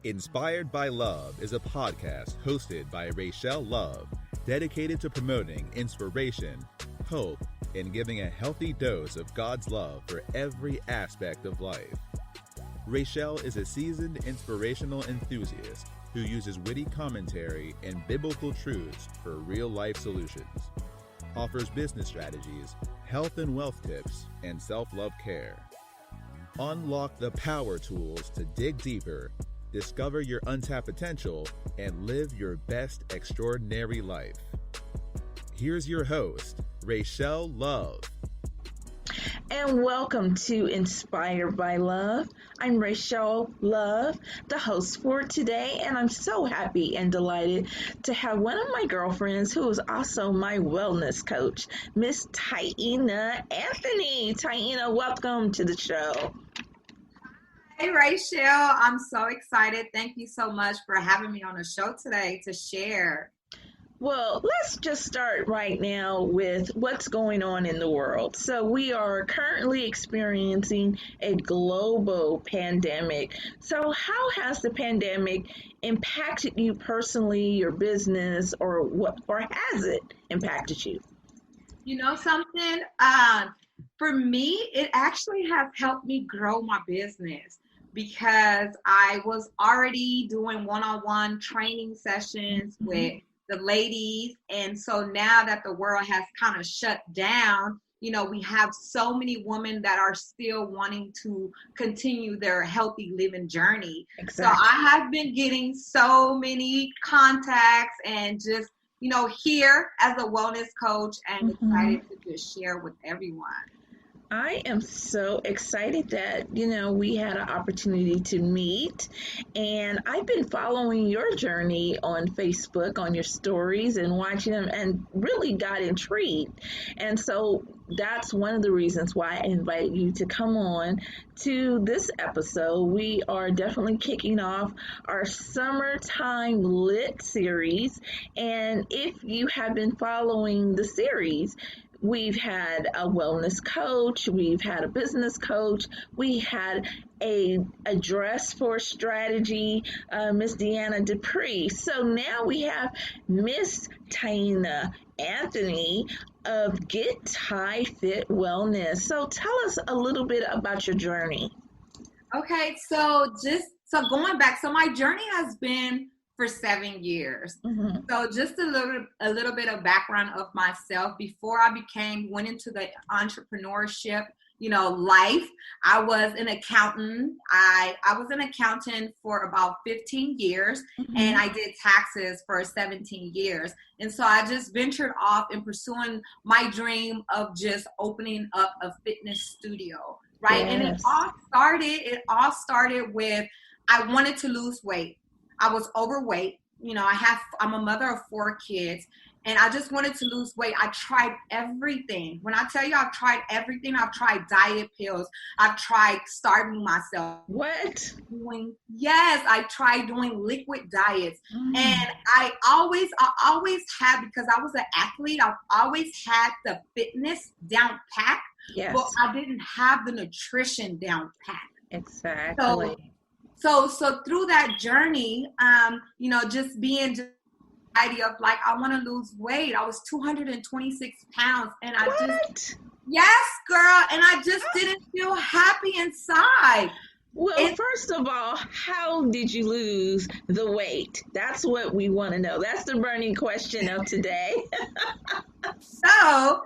Inspired by Love is a podcast hosted by Rachellelove, dedicated to promoting inspiration, hope, and giving a healthy dose of God's love for every aspect of life. Rachelle is a seasoned inspirational enthusiast who uses witty commentary and biblical truths for real-life solutions, offers business strategies, health and wealth tips, and self-love care. Unlock the power tools to dig deeper, discover your untapped potential, and live your best extraordinary life. Here's your host, Rachellelove. And welcome to Inspired by Love. I'm Rachellelove, the host for today, and I'm so happy and delighted to have one of my girlfriends who is also my wellness coach, Miss Taina Anthony. Taina, welcome to the show. Hey, Rachelle. I'm so excited. Thank you so much for having me on the show today to share. Well, let's just start right now with what's going on in the world. So we are currently experiencing a global pandemic. So how has the pandemic impacted you personally, your business, or has it impacted you? You know something? For me, it actually has helped me grow my business because I was already doing one-on-one training sessions with the ladies. And so now that the world has kind of shut down, you know, we have so many women that are still wanting to continue their healthy living journey. Exactly. So I have been getting so many contacts and just, you know, here as a wellness coach and excited to just share with everyone. I am so excited that, we had an opportunity to meet, and I've been following your journey on Facebook, on your stories, and watching them, and really got intrigued. And so that's one of the reasons why I invited you to come on to this episode. We are definitely kicking off our Summertime Lit series, and if you have been following the series, we've had a wellness coach, we've had a business coach, we had a dress for strategy, Miss Deanna Dupree. So now we have Miss Taina Anthony of Gettyefit Wellness. So tell us a little bit about your journey. Okay, so going back, so my journey has been for 7 years. So just a little bit of background of myself. Before I went into the entrepreneurship, life, I was an accountant. I was an accountant for about 15 years and I did taxes for 17 years. And so I just ventured off in pursuing my dream of just opening up a fitness studio, right? Yes. And it all started with, I wanted to lose weight. I was overweight. I'm a mother of 4 kids, and I just wanted to lose weight. I tried everything. When I tell you I've tried everything, I've tried diet pills. I've tried starving myself. What? Yes, I tried doing liquid diets. And I always had, because I was an athlete, I've always had the fitness down pat, but I didn't have the nutrition down pat. Exactly. So through that journey, just being the idea of like, I want to lose weight. I was 226 pounds and yes, girl. And I just didn't feel happy inside. Well, first of all, how did you lose the weight? That's what we want to know. That's the burning question of today. So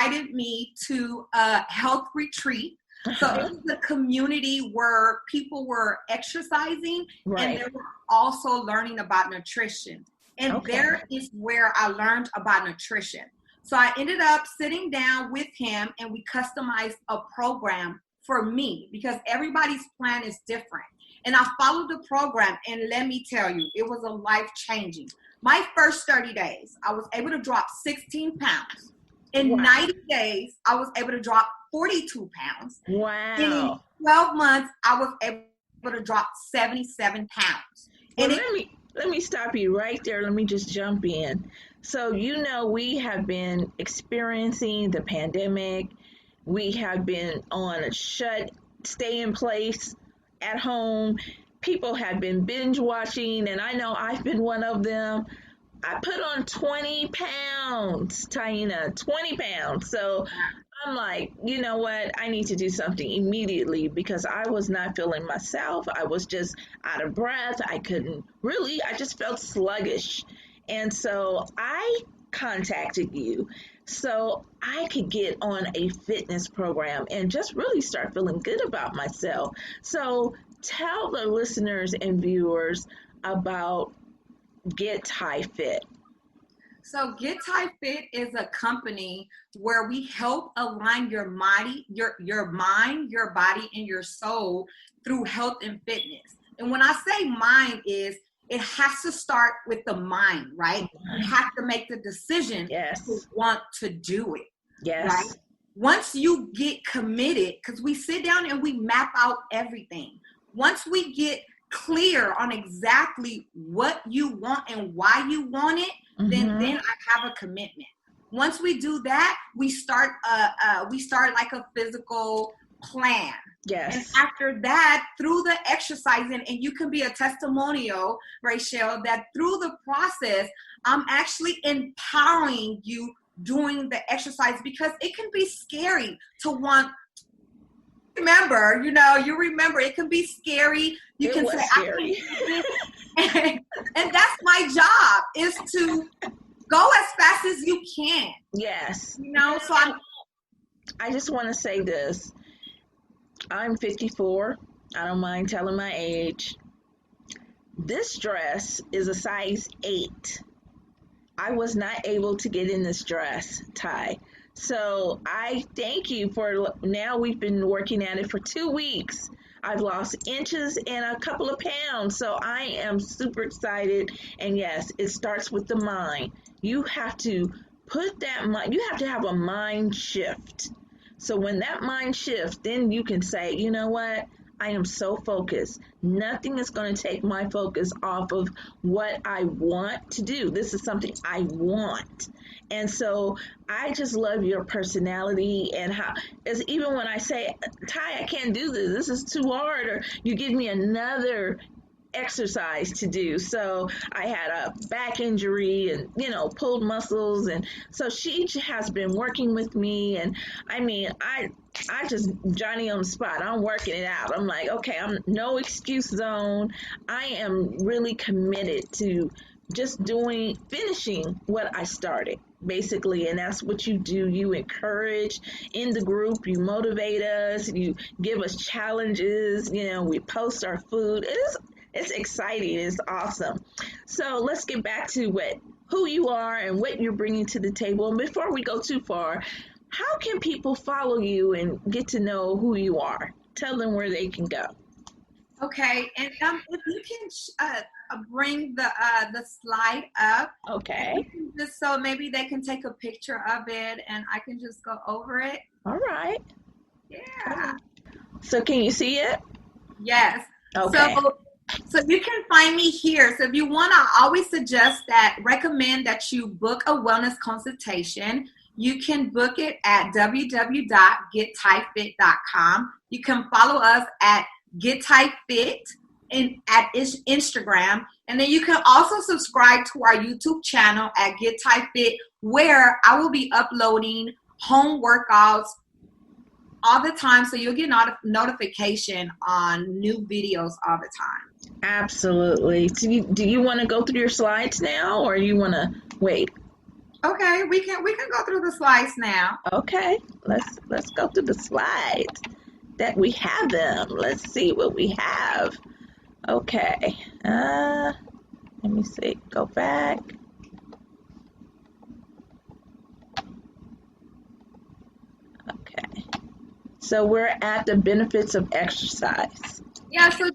invited me to a health retreat. So it was a community where people were exercising and they were also learning about nutrition. And there is where I learned about nutrition. So I ended up sitting down with him and we customized a program for me because everybody's plan is different. And I followed the program, and let me tell you, it was a life-changing. My first 30 days, I was able to drop 16 pounds. In 90 days, I was able to drop 42 pounds. Wow. And in 12 months, I was able to drop 77 pounds. Well, let me stop you right there. Let me just jump in. So, we have been experiencing the pandemic. We have been on a stay in place at home. People have been binge watching, and I know I've been one of them. I put on 20 pounds, Taina, 20 pounds. So I'm like, you know what? I need to do something immediately because I was not feeling myself. I was just out of breath. I just felt sluggish. And so I contacted you so I could get on a fitness program and just really start feeling good about myself. So tell the listeners and viewers about Gettyefit. So Gettyefit is a company where we help align your mind, your mind, your body, and your soul through health and fitness. And when I say mind it has to start with the mind, right? You have to make the decision to want to do it. Yes. Right? Once you get committed, because we sit down and we map out everything. Once we get clear on exactly what you want and why you want it, then I have a commitment. Once we do that, we start like a physical plan. Yes. And after that, through the exercising, and you can be a testimonial, Rachel, that through the process, I'm actually empowering you doing the exercise because it can be scary to want. Remember, you remember it can be scary. You can say, scary. and that's my job is to go as fast as you can. Yes. So I just want to say this. I'm 54. I don't mind telling my age. This dress is a size 8. I was not able to get in this dress, Ty. So I thank you for, now we've been working at it for 2 weeks. I've lost inches and a couple of pounds. So I am super excited. And yes, it starts with the mind. You have to put that mind, you have to have a mind shift. So when that mind shifts, then you can say, you know what? I am so focused. Nothing is going to take my focus off of what I want to do. This is something I want. And so I just love your personality and how, as even when I say, Ty, I can't do this. This is too hard. Or you give me another exercise to do. So I had a back injury and, pulled muscles. And so she has been working with me. And I mean, I just Johnny on the spot. I'm working it out. I'm like, okay, I'm no excuse zone. I am really committed to just finishing what I started, basically. And that's what you do. You encourage in the group, you motivate us, you give us challenges, we post our food. It's exciting. It's awesome. So let's get back to who you are and what you're bringing to the table. And before we go too far, how can people follow you and get to know who you are? Tell them where they can go. Okay, and if you can bring the slide up. Okay. Just so maybe they can take a picture of it, and I can just go over it. All right. Yeah. So can you see it? Yes. Okay. So you can find me here. So if you want, I always recommend that you book a wellness consultation. You can book it at www.gettyefit.com. You can follow us at Gettyefit at Instagram. And then you can also subscribe to our YouTube channel at Gettyefit, where I will be uploading home workouts all the time. So you'll get notification on new videos all the time. Absolutely. Do you want to go through your slides now, or you want to wait? Okay, we can go through the slides now. Okay, let's go through the slides that we have them. Let's see what we have. Okay, let me see. Go back. Okay, so we're at the benefits of exercise. Yeah, so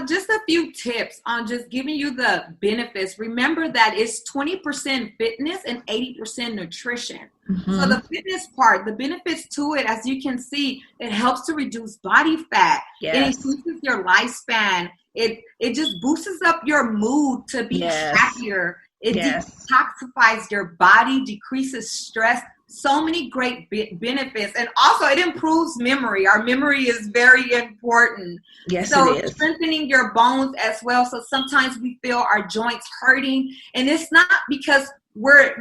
just a few tips on just giving you the benefits. Remember that it's 20% fitness and 80% nutrition. Mm-hmm. So the fitness part, the benefits to it, as you can see, it helps to reduce body fat. Yes. It increases your lifespan. It just boosts up your mood to be happier It Yes. detoxifies your body, decreases stress, so many great benefits. And also it improves memory. Our memory is very important. Yes, So it is. strengthening your bones as well. So sometimes we feel our joints hurting, and it's not because we're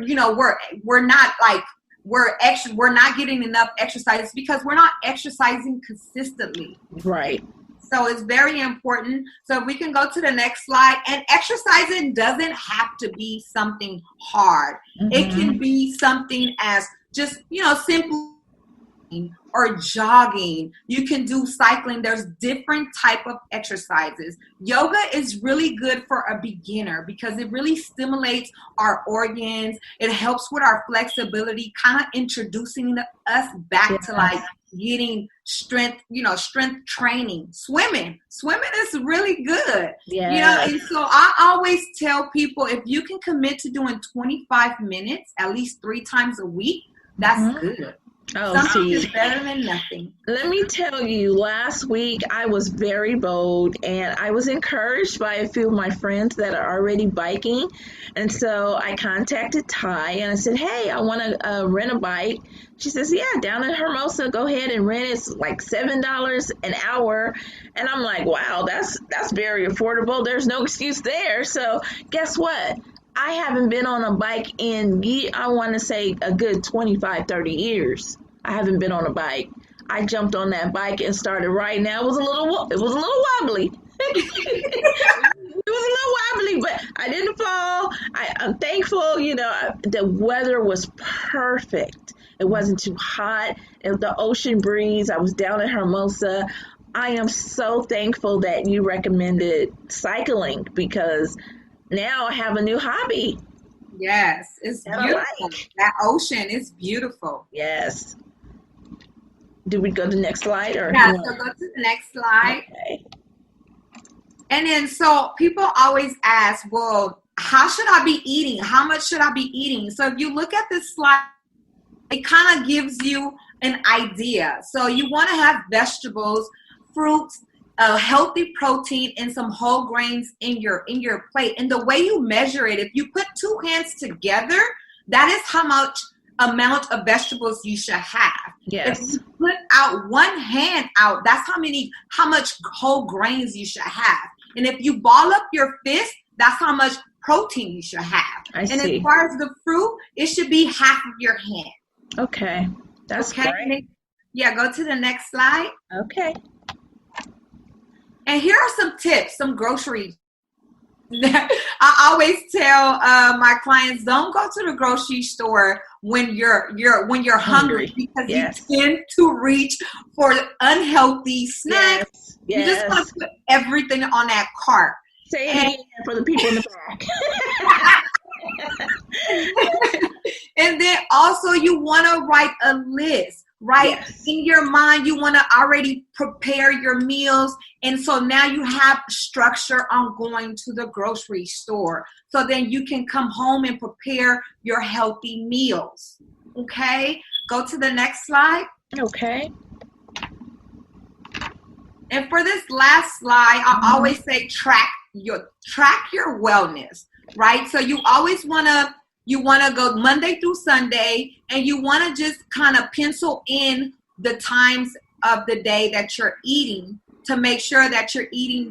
not getting enough exercise. It's because we're not exercising consistently. Right. So it's very important. So if we can go to the next slide. And exercising doesn't have to be something hard. Mm-hmm. It can be something as just, simple or jogging. You can do cycling. There's different type of exercises. Yoga is really good for a beginner because it really stimulates our organs. It helps with our flexibility, kind of introducing us back to like getting strength, strength training. Swimming is really good. And so I always tell people, if you can commit to doing 25 minutes at least 3 times a week, that's good. Something is better than nothing. Let me tell you, last week I was very bold, and I was encouraged by a few of my friends that are already biking. And so I contacted Ty and I said, hey, I want to rent a bike. She says, yeah, down in Hermosa, go ahead and rent. It's like $7 an hour. And I'm like, wow, that's very affordable. There's no excuse there. So guess what? I haven't been on a bike in, I want to say, a good 25, 30 years. I haven't been on a bike. I jumped on that bike and started riding. Now, it was a little wobbly. It was a little wobbly, but I didn't fall. I'm thankful, the weather was perfect. It wasn't too hot. The ocean breeze. I was down in Hermosa. I am so thankful that you recommended cycling because now I have a new hobby. Yes, it's beautiful. That ocean is beautiful. Yes. Do we go to the next slide? Or yeah, so go to the next slide. Okay. And then so people always ask, well, how should I be eating? How much should I be eating? So if you look at this slide, it kind of gives you an idea. So you want to have vegetables, fruits, healthy protein, and some whole grains in your plate. And the way you measure it, if you put 2 hands together, that is how much amount of vegetables you should have. Yes. If you put out 1 hand out, that's how much whole grains you should have. And if you ball up your fist, that's how much protein you should have. I see. And as far as the fruit, it should be half of your hand. Okay. That's great. Yeah, go to the next slide. Okay. And here are some tips, some grocery. I always tell my clients, don't go to the grocery store when you're hungry because you tend to reach for unhealthy snacks. Yes. You just want to put everything on that cart. Say it again for the people in the back. And then also you want to write a list. Right? Yes. In your mind, you want to already prepare your meals. And so now you have structure on going to the grocery store. So then you can come home and prepare your healthy meals. Okay? Go to the next slide. Okay. And for this last slide, I always say track your wellness, right? So you always want to go Monday through Sunday, and you want to just kind of pencil in the times of the day that you're eating to make sure that you're eating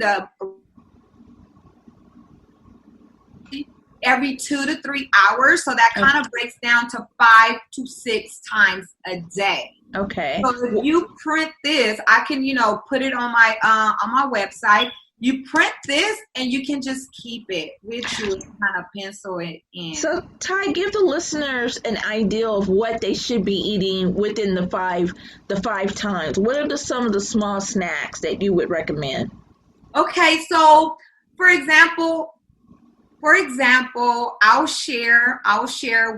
every 2 to 3 hours. So that kind of breaks down to 5 to 6 times a day. Okay. So if you print this, I can, put it on my website. You print this and you can just keep it with you and kind of pencil it in. So, Ty, give the listeners an idea of what they should be eating within the five times. What are some of the small snacks that you would recommend? Okay, so for example, I'll share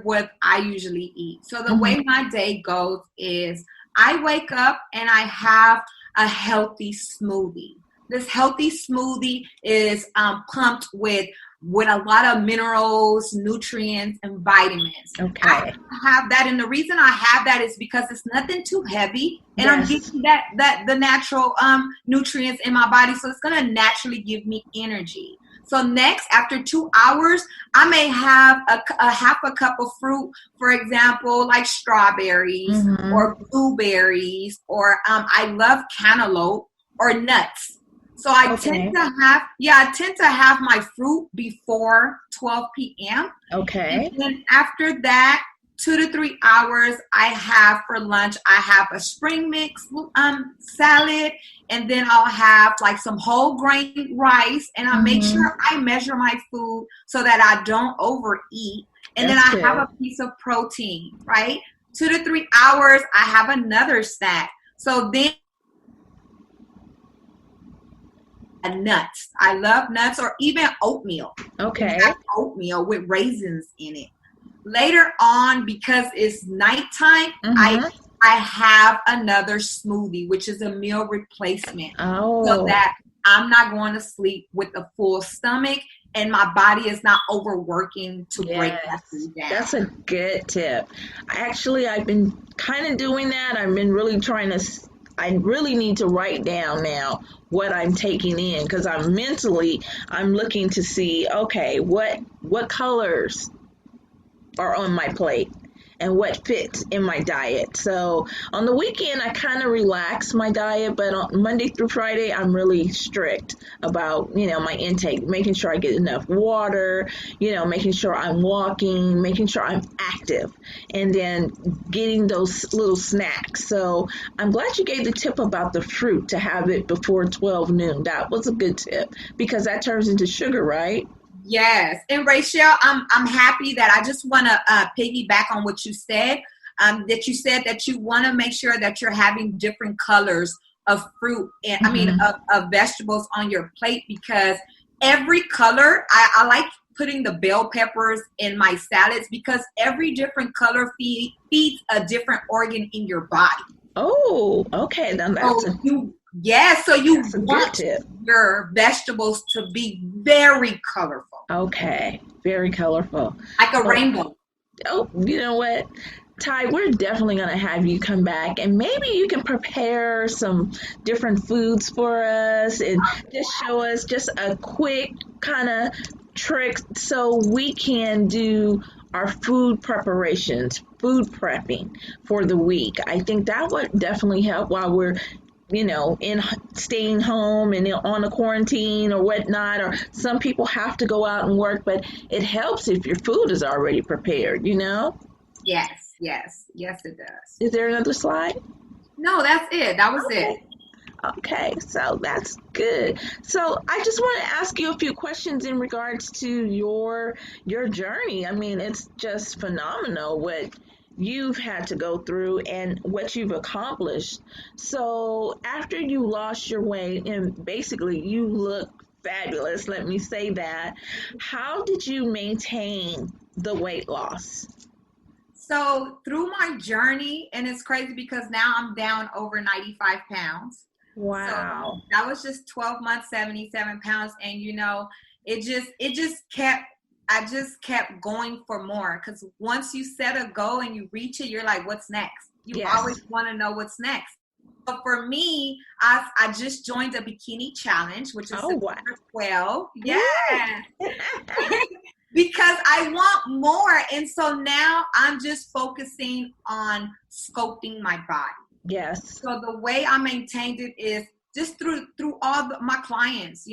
what I usually eat. So the way my day goes is I wake up and I have a healthy smoothie. This healthy smoothie is pumped with a lot of minerals, nutrients, and vitamins. Okay. I have that, and the reason I have that is because it's nothing too heavy, and I'm getting the natural nutrients in my body, so it's gonna naturally give me energy. So next, after 2 hours, I may have a half a cup of fruit, for example, like strawberries or blueberries, or I love cantaloupe or nuts. So I tend to have my fruit before 12 p.m. Okay. And then after that, 2 to 3 hours, I have for lunch, I have a spring mix salad, and then I'll have like some whole grain rice, and I make sure I measure my food so that I don't overeat. And then I have a piece of protein, right? 2 to 3 hours, I have another snack. So then nuts. I love nuts, or even oatmeal. Okay. Oatmeal with raisins in it. Later on, because it's nighttime, I have another smoothie, which is a meal replacement. So that I'm not going to sleep with a full stomach and my body is not overworking to break that food down. That's a good tip. I've been kind of doing that. I've been really I really need to write down now what I'm taking in, because I'm looking to see, okay, what colors are on my plate and what fits in my diet. So on the weekend, I kind of relax my diet, but on Monday through Friday, I'm really strict about, my intake, making sure I get enough water, making sure I'm walking, making sure I'm active, and then getting those little snacks. So I'm glad you gave the tip about the fruit, to have it before 12 noon. That was a good tip, because that turns into sugar, right? Yes. And Rachel, I'm happy that I just want to piggyback on what you said, that you want to make sure that you're having different colors of fruit and of vegetables on your plate, because every color, I like putting the bell peppers in my salads, because every different color feeds a different organ in your body. Oh, okay. Then that's so you want your vegetables to be very colorful. Okay, very colorful. Like a rainbow. Oh, you know what? Ty, we're definitely going to have you come back, and maybe you can prepare some different foods for us and just show us just a quick kind of trick so we can do our food preparations, food prepping for the week. I think that would definitely help while we're in staying home and on a quarantine or whatnot, or some people have to go out and work, but it helps if your food is already prepared, Yes, it does. Is there another slide? No, that's it. That was it. Okay, so that's good. So I just want to ask you a few questions in regards to your journey. I mean, it's just phenomenal what you've had to go through and what you've accomplished. So after you lost your weight, and basically you look fabulous, let me say that, how did you maintain the weight loss? So through my journey, and it's crazy because now I'm down over 95 pounds. Wow. So that was just 12 months, 77 pounds. And I just kept going for more, because once you set a goal and you reach it, you're like, what's next? You always want to know what's next. But for me, I just joined a bikini challenge, which is September 12. Yeah. Because I want more. And so now I'm just focusing on sculpting my body. Yes. So the way I maintained it is just through all my clients,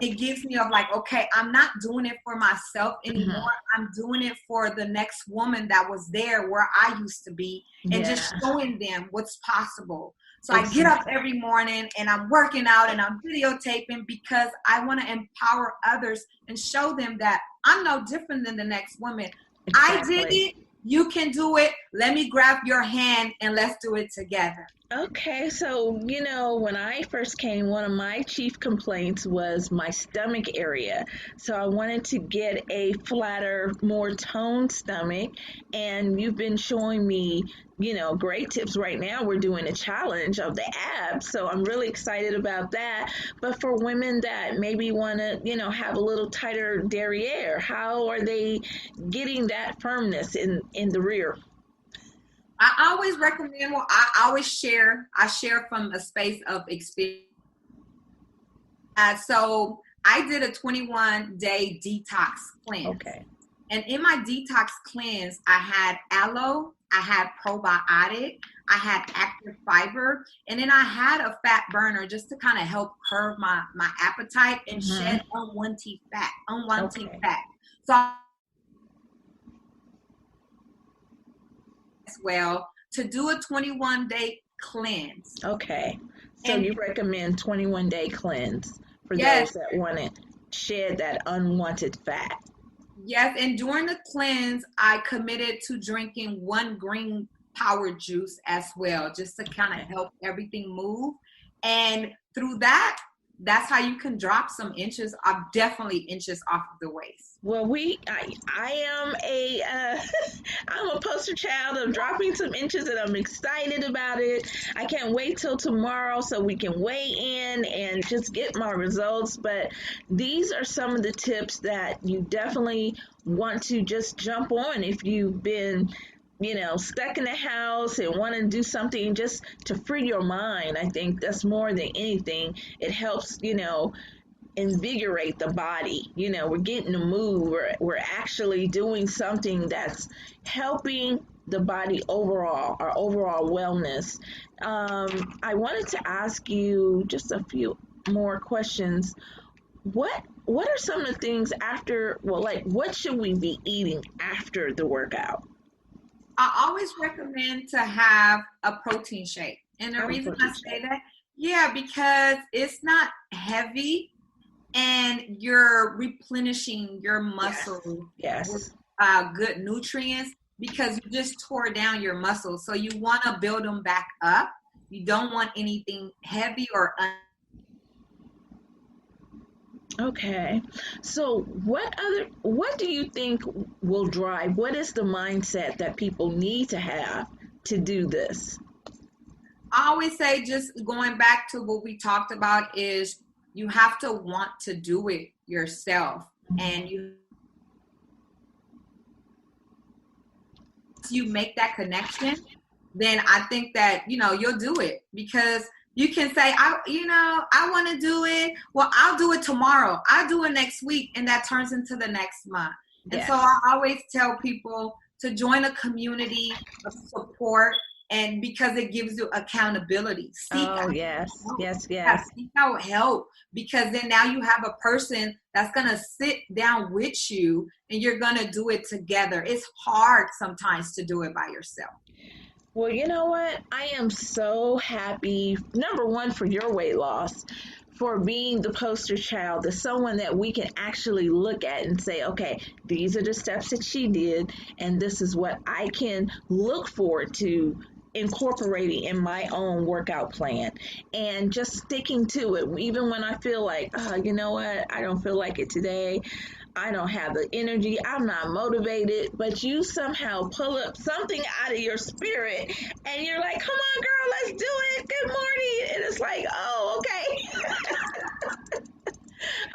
it gives me of like, okay, I'm not doing it for myself anymore. I'm doing it for the next woman that was there where I used to be, and just showing them what's possible. So I get up every morning and I'm working out and I'm videotaping, because I want to empower others and show them that I'm no different than the next woman. Exactly. I did it. You can do it. Let me grab your hand and let's do it together. Okay, so, when I first came, one of my chief complaints was my stomach area. So I wanted to get a flatter, more toned stomach, and you've been showing me, great tips. Right now we're doing a challenge of the abs, so I'm really excited about that. But for women that maybe want to, have a little tighter derriere, how are they getting that firmness in the rear? I always recommend, I share from a space of experience. So I did a 21-day detox cleanse. Okay. And in my detox cleanse, I had aloe, I had probiotic, I had active fiber, and then I had a fat burner just to kind of help curb my appetite and shed unwanted fat. So as well to do a 21-day cleanse. Okay. So you recommend 21-day cleanse for Yes. those that want to shed that unwanted fat. Yes, and during the cleanse, I committed to drinking 1 green power juice as well, just to kind of help everything move. And through that, that's how you can drop some inches, definitely inches off of the waist. Well, I'm a poster child of dropping some inches, and I'm excited about it. I can't wait till tomorrow so we can weigh in and just get my results. But these are some of the tips that you definitely want to just jump on if you've been stuck in the house and want to do something just to free your mind. I think that's more than anything. It helps, invigorate the body. We're getting to move. We're actually doing something that's helping the body overall, our overall wellness. I wanted to ask you just a few more questions. What are some of the things what should we be eating after the workout? I always recommend to have a protein shake. And the reason I say that, because it's not heavy and you're replenishing your muscles with good nutrients because you just tore down your muscles. So you want to build them back up. You don't want anything heavy or Okay. So what do you think will drive, what is the mindset that people need to have to do this? I always say, just going back to what we talked about, is you have to want to do it yourself. And you make that connection, then I think that, you'll do it, because you can say, I want to do it. Well, I'll do it tomorrow. I'll do it next week. And that turns into the next month. And so I always tell people to join a community of support, and because it gives you accountability. Seek out help, because then now you have a person that's going to sit down with you and you're going to do it together. It's hard sometimes to do it by yourself. Well, you know what? I am so happy, number one, for your weight loss, for being the poster child, the someone that we can actually look at and say, okay, these are the steps that she did, and this is what I can look forward to incorporating in my own workout plan, and just sticking to it. Even when I feel like, you know what, I don't feel like it today. I don't have the energy. I'm not motivated, but you somehow pull up something out of your spirit and you're like, come on, girl, let's do it. Good morning. And it's like, oh, okay.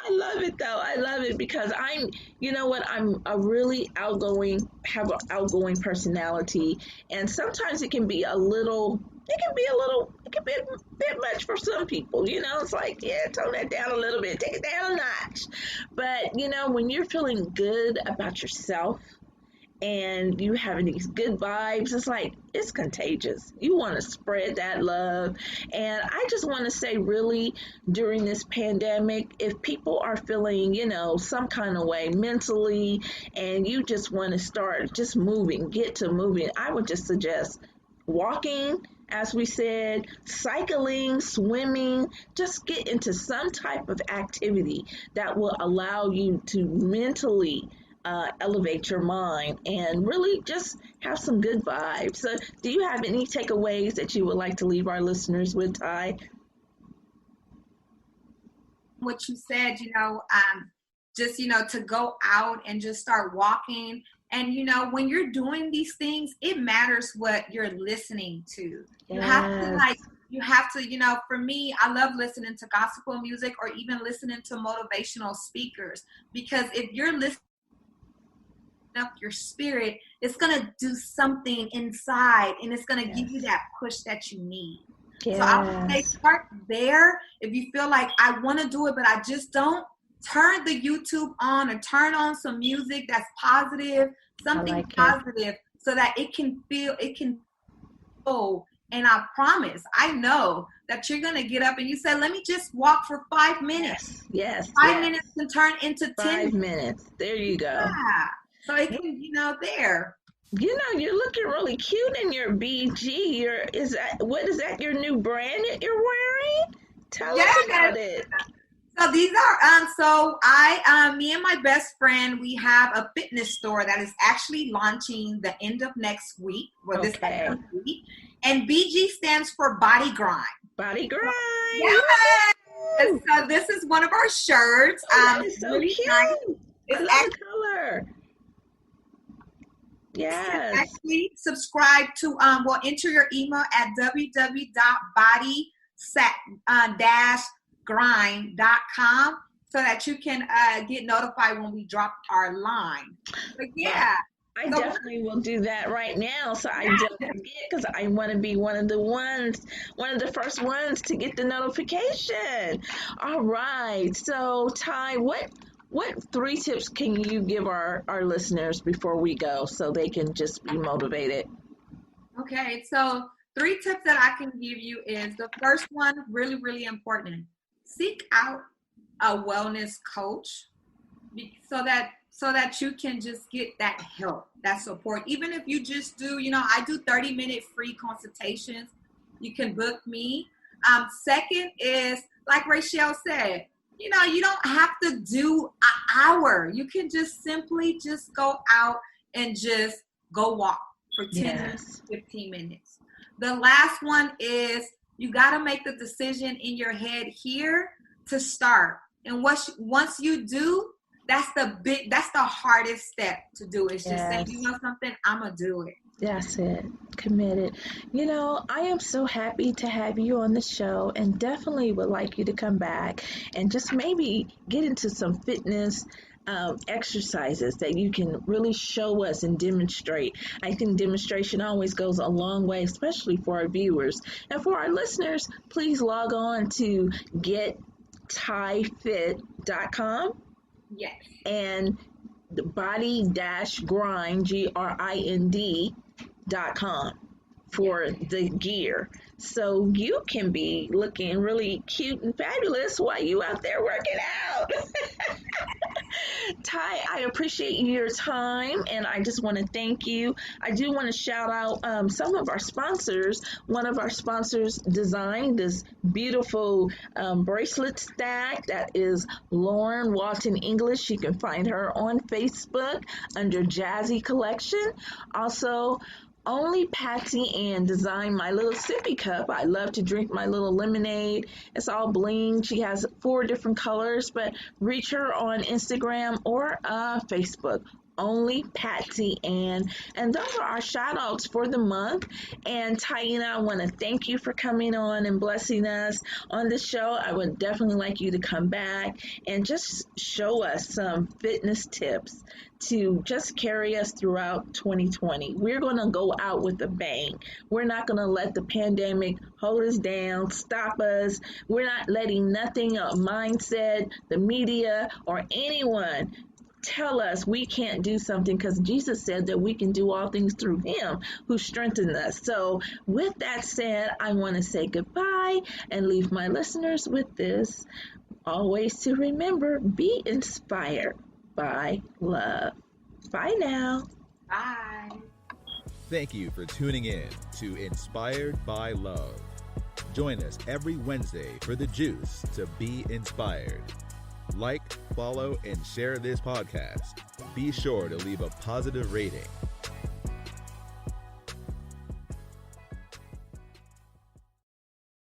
I love it though. I love it because I'm a really have an outgoing personality, and sometimes it can be a bit much for some people. It's like, tone that down a little bit, take it down a notch. But when you're feeling good about yourself and you having these good vibes, it's like, it's contagious. You want to spread that love. And I just want to say, really, during this pandemic, if people are feeling, some kind of way mentally, and you just want to start just get to moving, I would just suggest walking, as we said, cycling, swimming, just get into some type of activity that will allow you to mentally elevate your mind and really just have some good vibes. So do you have any takeaways that you would like to leave our listeners with, Ty? What you said, just, to go out and just start walking. And, when you're doing these things, it matters what you're listening to. You have to, for me, I love listening to gospel music or even listening to motivational speakers, because if you're listening up your spirit, it's going to do something inside, and it's going to give you that push that you need. Yes. So I would say start there. If you feel like I want to do it, but I just don't, turn the YouTube on or turn on some music that's positive, something positive, so that it can flow. And I promise, I know that you're going to get up and you say, let me just walk for 5 minutes. Yes. 5 minutes can turn into 10 minutes. There you go. Yeah. So it can, there. You're looking really cute in your BG. What is that, your new brand that you're wearing? Tell us about it. So these are, me and my best friend, we have a fitness store that is actually launching the end of next week, this week. And BG stands for Body Grind. Body Grind. Yes. So this is one of our shirts. It's so really cute. Nice. It's the color. Yes. Actually, subscribe to, enter your email at www.body-grind.com so that you can get notified when we drop our line. But I definitely will do that right now, so I don't forget, because I want to be one of the first ones to get the notification. All right. So, Ty, what 3 tips can you give our listeners before we go so they can just be motivated? Okay, so 3 tips that I can give you is, the first one, really, really important. Seek out a wellness coach so that you can just get that help, that support. Even if you just do, I do 30-minute free consultations. You can book me. Second is, like Rachelle said, you don't have to do an hour. You can just simply go out and just go walk for 10 to 15 minutes. The last one is, you got to make the decision in your head here to start. And once you do, that's the hardest step to do. It's just saying, something, I'm going to do it. That's it. Committed. I am so happy to have you on the show, and definitely would like you to come back and just maybe get into some fitness exercises that you can really show us and demonstrate. I think demonstration always goes a long way, especially for our viewers. And for our listeners, please log on to Gettyefit.com. Yes. And the body-grind, GRIND.com for the gear. So you can be looking really cute and fabulous while you out there working out. Ty, I appreciate your time, and I just want to thank you. I do want to shout out some of our sponsors. One of our sponsors designed this beautiful bracelet stack. That is Lauren Walton English. You can find her on Facebook under Jazzy Collection. Also, only Patsy Ann designed my little sippy cup. I love to drink my little lemonade. It's all bling. She has 4 different colors, but reach her on Instagram or Facebook. Only Patsy Ann. And those are our shout outs for the month. And Taina, I want to thank you for coming on and blessing us on the show. I would definitely like you to come back and just show us some fitness tips to just carry us throughout 2020. We're going to go out with a bang. We're not going to let the pandemic hold us down, stop us. We're not letting nothing, a mindset, the media, or anyone tell us we can't do something, because Jesus said that we can do all things through him who strengthened us. So with that said, I want to say goodbye and leave my listeners with this. Always to remember, be inspired by love. Bye now. Bye. Thank you for tuning in to Inspired by Love. Join us every Wednesday for the juice to be inspired. Like, follow, and share this podcast. Be sure to leave a positive rating